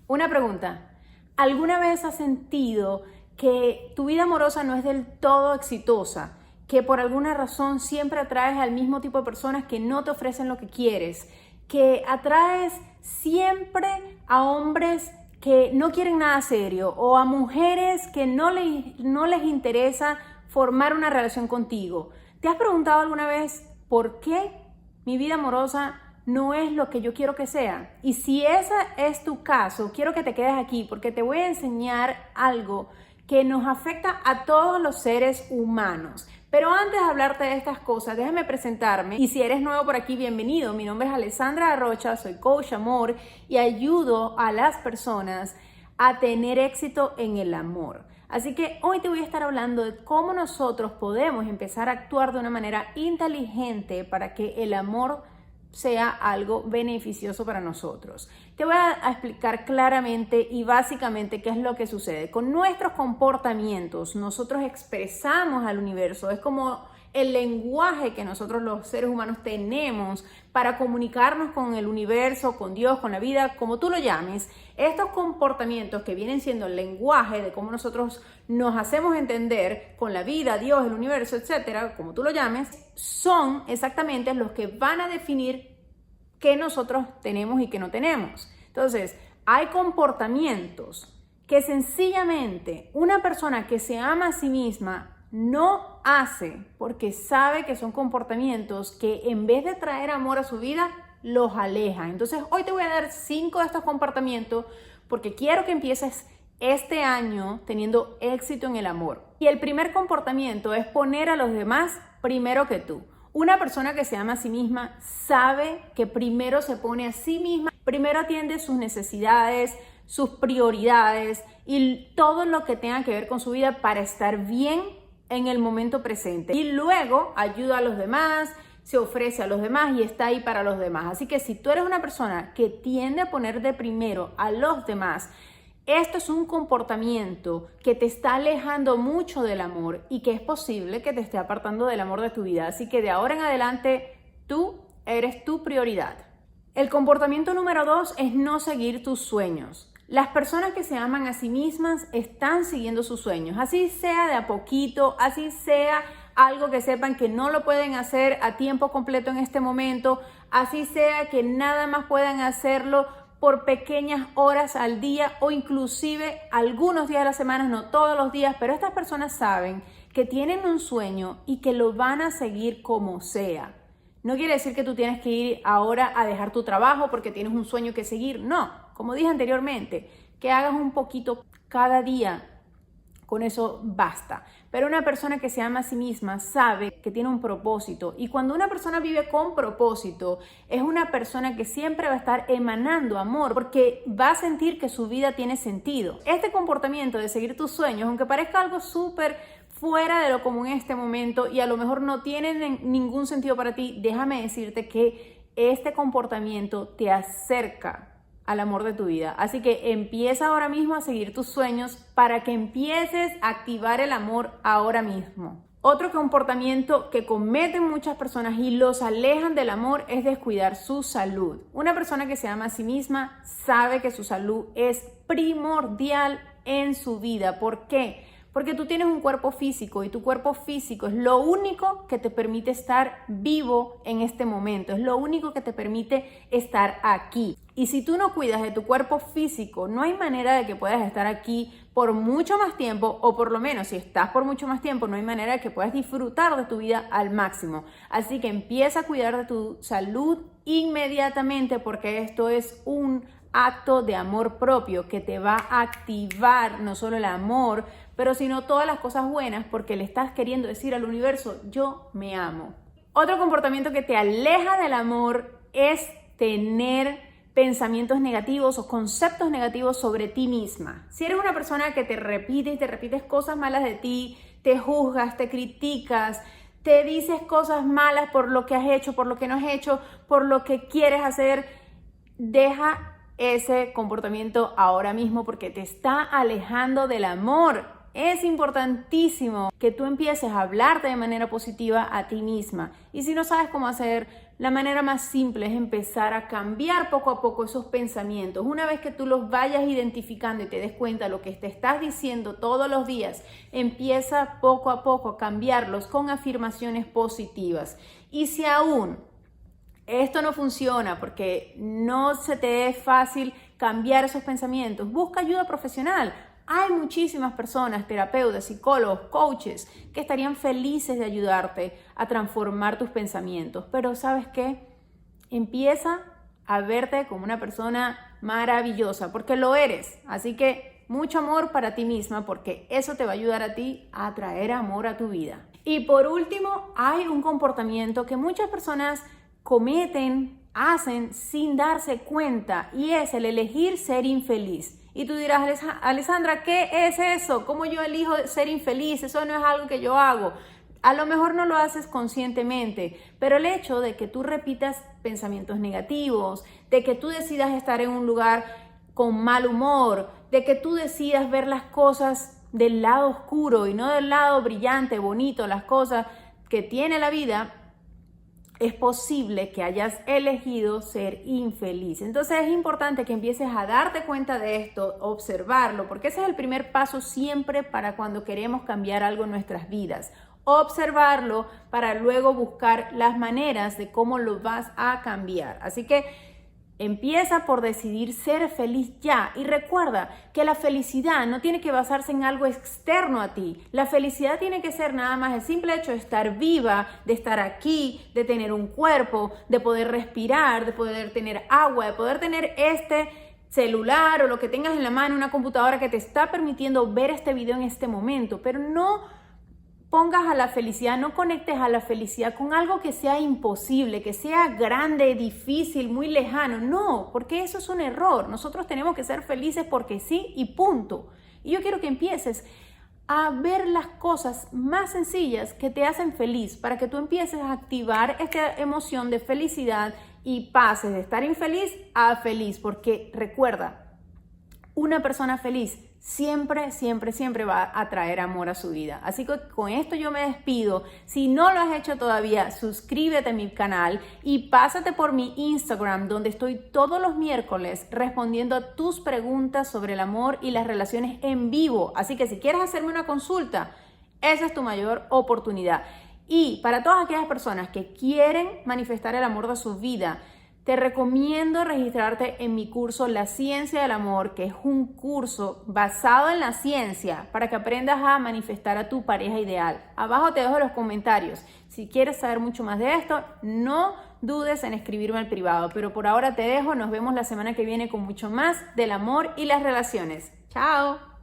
Una pregunta. ¿Alguna vez has sentido que tu vida amorosa no es del todo exitosa? Que por alguna razón siempre atraes al mismo tipo de personas que no te ofrecen lo que quieres, que atraes siempre a hombres que no quieren nada serio o a mujeres que no les interesa formar una relación contigo. ¿Te has preguntado alguna vez por qué mi vida amorosa no es lo que yo quiero que sea? Y si ese es tu caso, quiero que te quedes aquí porque te voy a enseñar algo que nos afecta a todos los seres humanos. Pero antes de hablarte de estas cosas, déjame presentarme. Y si eres nuevo por aquí, bienvenido. Mi nombre es Alessandra Arrocha, soy coach amor y ayudo a las personas a tener éxito en el amor. Así que hoy te voy a estar hablando de cómo nosotros podemos empezar a actuar de una manera inteligente para que el amor sea algo beneficioso para nosotros. Te voy a explicar claramente y básicamente qué es lo que sucede. Con nuestros comportamientos nosotros expresamos al universo, es como el lenguaje que nosotros los seres humanos tenemos para comunicarnos con el universo, con Dios, con la vida, como tú lo llames. Estos comportamientos que vienen siendo el lenguaje de cómo nosotros nos hacemos entender con la vida, Dios, el universo, etcétera, como tú lo llames, son exactamente los que van a definir qué nosotros tenemos y qué no tenemos. Entonces, hay comportamientos que sencillamente una persona que se ama a sí misma no hace porque sabe que son comportamientos que en vez de traer amor a su vida, los aleja. Entonces, hoy te voy a dar 5 de estos comportamientos porque quiero que empieces este año teniendo éxito en el amor. Y el primer comportamiento es poner a los demás primero que tú. Una persona que se ama a sí misma sabe que primero se pone a sí misma, primero atiende sus necesidades, sus prioridades y todo lo que tenga que ver con su vida para estar bien en el momento presente. Y luego ayuda a los demás, se ofrece a los demás y está ahí para los demás. Así que si tú eres una persona que tiende a poner de primero a los demás, esto es un comportamiento que te está alejando mucho del amor y que es posible que te esté apartando del amor de tu vida. Así que de ahora en adelante, tú eres tu prioridad. El comportamiento número 2 es no seguir tus sueños. Las personas que se aman a sí mismas están siguiendo sus sueños, así sea de a poquito, así sea algo que sepan que no lo pueden hacer a tiempo completo en este momento, así sea que nada más puedan hacerlo por pequeñas horas al día o inclusive algunos días de la semana, no todos los días, pero estas personas saben que tienen un sueño y que lo van a seguir como sea. No quiere decir que tú tienes que ir ahora a dejar tu trabajo porque tienes un sueño que seguir, no, como dije anteriormente, que hagas un poquito cada día. Con eso basta. Pero una persona que se ama a sí misma sabe que tiene un propósito. Y cuando una persona vive con propósito, es una persona que siempre va a estar emanando amor porque va a sentir que su vida tiene sentido. Este comportamiento de seguir tus sueños, aunque parezca algo súper fuera de lo común en este momento y a lo mejor no tiene ningún sentido para ti, déjame decirte que este comportamiento te acerca al amor de tu vida. Así que empieza ahora mismo a seguir tus sueños para que empieces a activar el amor ahora mismo. Otro comportamiento que cometen muchas personas y los alejan del amor es descuidar su salud. Una persona que se ama a sí misma sabe que su salud es primordial en su vida. ¿Por qué? Porque tú tienes un cuerpo físico y tu cuerpo físico es lo único que te permite estar vivo en este momento, es lo único que te permite estar aquí. Y si tú no cuidas de tu cuerpo físico, no hay manera de que puedas estar aquí por mucho más tiempo, o por lo menos si estás por mucho más tiempo, no hay manera de que puedas disfrutar de tu vida al máximo. Así que empieza a cuidar de tu salud inmediatamente porque esto es un acto de amor propio que te va a activar no solo el amor, pero sino todas las cosas buenas porque le estás queriendo decir al universo, yo me amo. Otro comportamiento que te aleja del amor es tener pensamientos negativos o conceptos negativos sobre ti misma. Si eres una persona que te repites cosas malas de ti, te juzgas, te criticas, te dices cosas malas por lo que has hecho, por lo que no has hecho, por lo que quieres hacer, deja ese comportamiento ahora mismo porque te está alejando del amor. Es importantísimo que tú empieces a hablarte de manera positiva a ti misma. Y si no sabes cómo hacer, la manera más simple es empezar a cambiar poco a poco esos pensamientos. Una vez que tú los vayas identificando y te des cuenta de lo que te estás diciendo todos los días, empieza poco a poco a cambiarlos con afirmaciones positivas. Y si aún esto no funciona porque no se te es fácil cambiar esos pensamientos, busca ayuda profesional. Hay muchísimas personas, terapeutas, psicólogos, coaches, que estarían felices de ayudarte a transformar tus pensamientos. Pero ¿sabes qué? Empieza a verte como una persona maravillosa, porque lo eres. Así que mucho amor para ti misma, porque eso te va a ayudar a ti a traer amor a tu vida. Y por último, hay un comportamiento que muchas personas cometen, hacen sin darse cuenta, y es el elegir ser infeliz. Y tú dirás, Alessandra, ¿qué es eso? ¿Cómo yo elijo ser infeliz? Eso no es algo que yo hago. A lo mejor no lo haces conscientemente, pero el hecho de que tú repitas pensamientos negativos, de que tú decidas estar en un lugar con mal humor, de que tú decidas ver las cosas del lado oscuro y no del lado brillante, bonito, las cosas que tiene la vida, es posible que hayas elegido ser infeliz. Entonces es importante que empieces a darte cuenta de esto, observarlo, porque ese es el primer paso siempre para cuando queremos cambiar algo en nuestras vidas. Observarlo para luego buscar las maneras de cómo lo vas a cambiar. Así que empieza por decidir ser feliz ya, y recuerda que la felicidad no tiene que basarse en algo externo a ti. La felicidad tiene que ser nada más el simple hecho de estar viva, de estar aquí, de tener un cuerpo, de poder respirar, de poder tener agua, de poder tener este celular o lo que tengas en la mano, una computadora que te está permitiendo ver este video en este momento. Pero no pongas a la felicidad, no conectes a la felicidad con algo que sea imposible, que sea grande, difícil, muy lejano. No, porque eso es un error. Nosotros tenemos que ser felices porque sí y punto. Y yo quiero que empieces a ver las cosas más sencillas que te hacen feliz, para que tú empieces a activar esta emoción de felicidad y pases de estar infeliz a feliz. Porque recuerda, una persona feliz siempre, siempre, siempre va a traer amor a su vida. Así que con esto yo me despido. Si no lo has hecho todavía, suscríbete a mi canal y pásate por mi Instagram, donde estoy todos los miércoles respondiendo a tus preguntas sobre el amor y las relaciones en vivo. Así que si quieres hacerme una consulta, esa es tu mayor oportunidad. Y para todas aquellas personas que quieren manifestar el amor de su vida, te recomiendo registrarte en mi curso La Ciencia del Amor, que es un curso basado en la ciencia para que aprendas a manifestar a tu pareja ideal. Abajo te dejo los comentarios. Si quieres saber mucho más de esto, no dudes en escribirme al privado. Pero por ahora te dejo. Nos vemos la semana que viene con mucho más del amor y las relaciones. ¡Chao!